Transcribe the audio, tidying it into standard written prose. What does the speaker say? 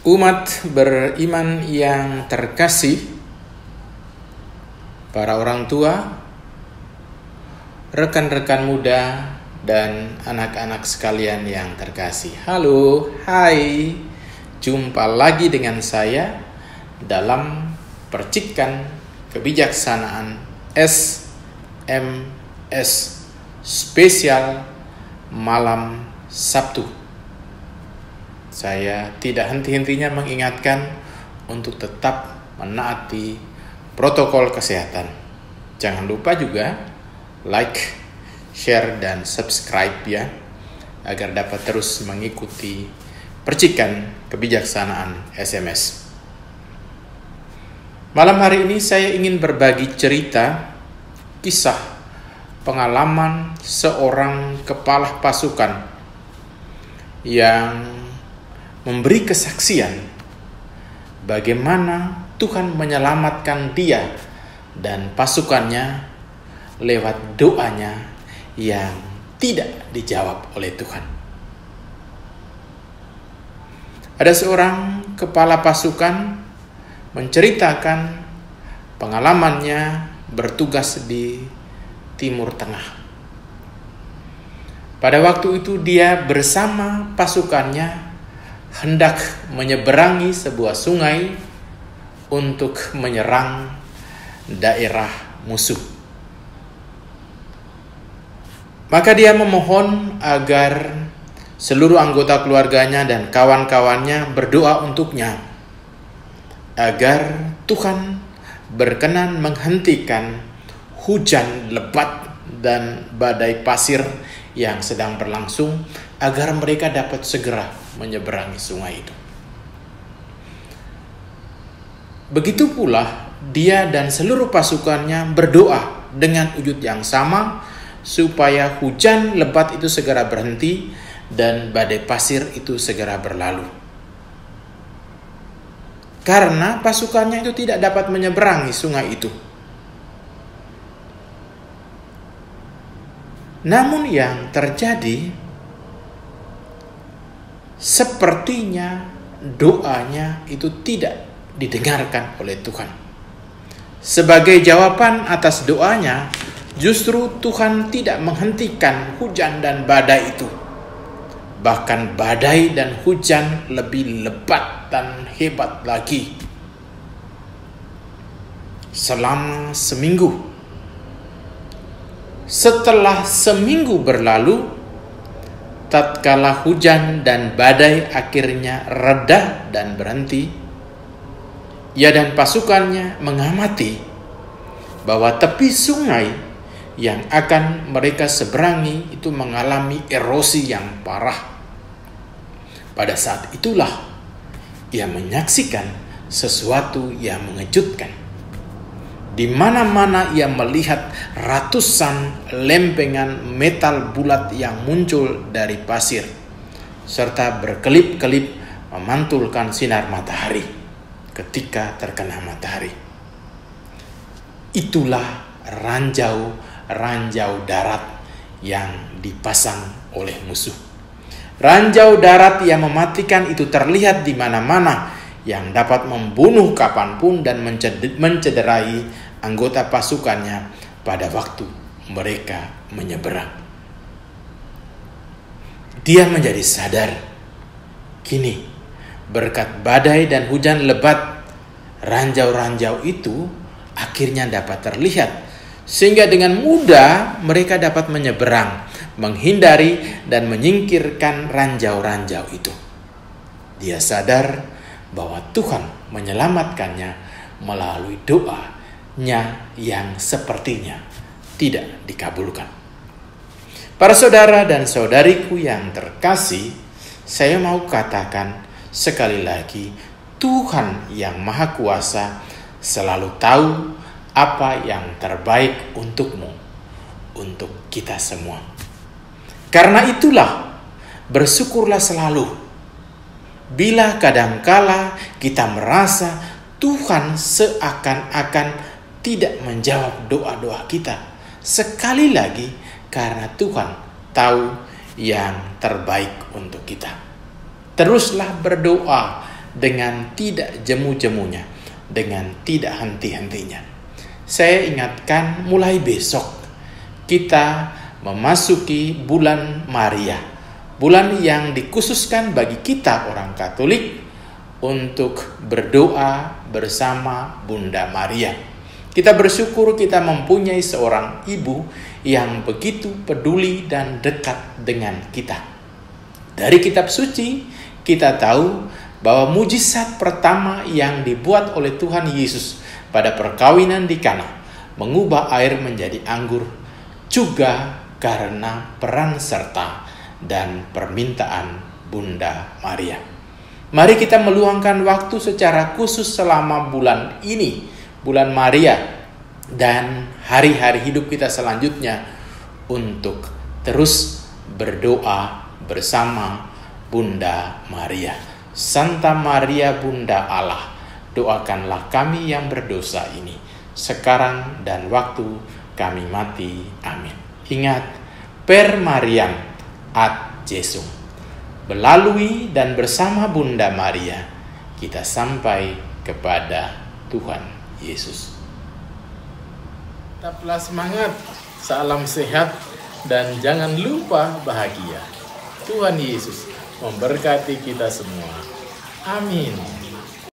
Umat beriman yang terkasih, para orang tua, rekan-rekan muda, dan anak-anak sekalian yang terkasih. Halo, hai, jumpa lagi dengan saya dalam percikan kebijaksanaan SMS spesial malam Sabtu. Saya tidak henti-hentinya mengingatkan untuk tetap menaati protokol kesehatan. Jangan lupa juga like, share, dan subscribe ya, agar dapat terus mengikuti percikan kebijaksanaan SMS. Malam hari ini saya ingin berbagi cerita kisah pengalaman seorang kepala pasukan yang memberi kesaksian bagaimana Tuhan menyelamatkan dia dan pasukannya lewat doanya yang tidak dijawab oleh Tuhan. Ada seorang kepala pasukan menceritakan pengalamannya bertugas di Timur Tengah. Pada waktu itu dia bersama pasukannya hendak menyeberangi sebuah sungai untuk menyerang daerah musuh. Maka dia memohon agar seluruh anggota keluarganya dan kawan-kawannya berdoa untuknya, agar Tuhan berkenan menghentikan hujan lebat dan badai pasir yang sedang berlangsung, agar mereka dapat segera menyeberangi sungai itu. Begitu pula dia dan seluruh pasukannya berdoa dengan wujud yang sama supaya hujan lebat itu segera berhenti dan badai pasir itu segera berlalu. Karena pasukannya itu tidak dapat menyeberangi sungai itu. Namun yang terjadi, sepertinya doanya itu tidak didengarkan oleh Tuhan. Sebagai jawaban atas doanya, justru Tuhan tidak menghentikan hujan dan badai itu. Bahkan badai dan hujan lebih lebat dan hebat lagi. Selama seminggu. Setelah seminggu berlalu, tatkala hujan dan badai akhirnya reda dan berhenti, ia dan pasukannya mengamati bahwa tepi sungai yang akan mereka seberangi itu mengalami erosi yang parah. Pada saat itulah ia menyaksikan sesuatu yang mengejutkan. Di mana-mana ia melihat ratusan lempengan metal bulat yang muncul dari pasir, serta berkelip-kelip memantulkan sinar matahari ketika terkena matahari. Itulah ranjau darat yang dipasang oleh musuh. Ranjau darat yang mematikan itu terlihat di mana-mana, yang dapat membunuh kapanpun dan mencederai anggota pasukannya pada waktu mereka menyeberang. Dia menjadi sadar, kini berkat badai dan hujan lebat, ranjau-ranjau itu akhirnya dapat terlihat, sehingga dengan mudah mereka dapat menyeberang, menghindari dan menyingkirkan ranjau-ranjau itu. Dia sadar bahwa Tuhan menyelamatkannya melalui doanya yang sepertinya tidak dikabulkan. Para saudara dan saudariku yang terkasih, saya mau katakan sekali lagi, Tuhan yang Maha Kuasa selalu tahu apa yang terbaik untukmu, untuk kita semua. Karena itulah, bersyukurlah selalu. Bila kadangkala kita merasa Tuhan seakan-akan tidak menjawab doa-doa kita, sekali lagi karena Tuhan tahu yang terbaik untuk kita. Teruslah berdoa dengan tidak jemu-jemunya, dengan tidak henti-hentinya. Saya ingatkan, mulai besok kita memasuki bulan Maria, bulan yang dikhususkan bagi kita orang Katolik untuk berdoa bersama Bunda Maria. Kita bersyukur kita mempunyai seorang ibu yang begitu peduli dan dekat dengan kita. Dari kitab suci kita tahu bahwa mujizat pertama yang dibuat oleh Tuhan Yesus pada perkawinan di Kana, mengubah air menjadi anggur, juga karena peran serta dan permintaan Bunda Maria. Mari kita meluangkan waktu secara khusus selama bulan ini, bulan Maria, dan hari-hari hidup kita selanjutnya untuk terus berdoa bersama Bunda Maria. Santa Maria Bunda Allah, doakanlah kami yang berdosa ini, sekarang dan waktu kami mati. Amin. Ingat, per Mariam ad Jesum. Melalui dan bersama Bunda Maria, kita sampai kepada Tuhan Yesus. Tetaplah semangat, salam sehat, dan jangan lupa bahagia. Tuhan Yesus memberkati kita semua. Amin.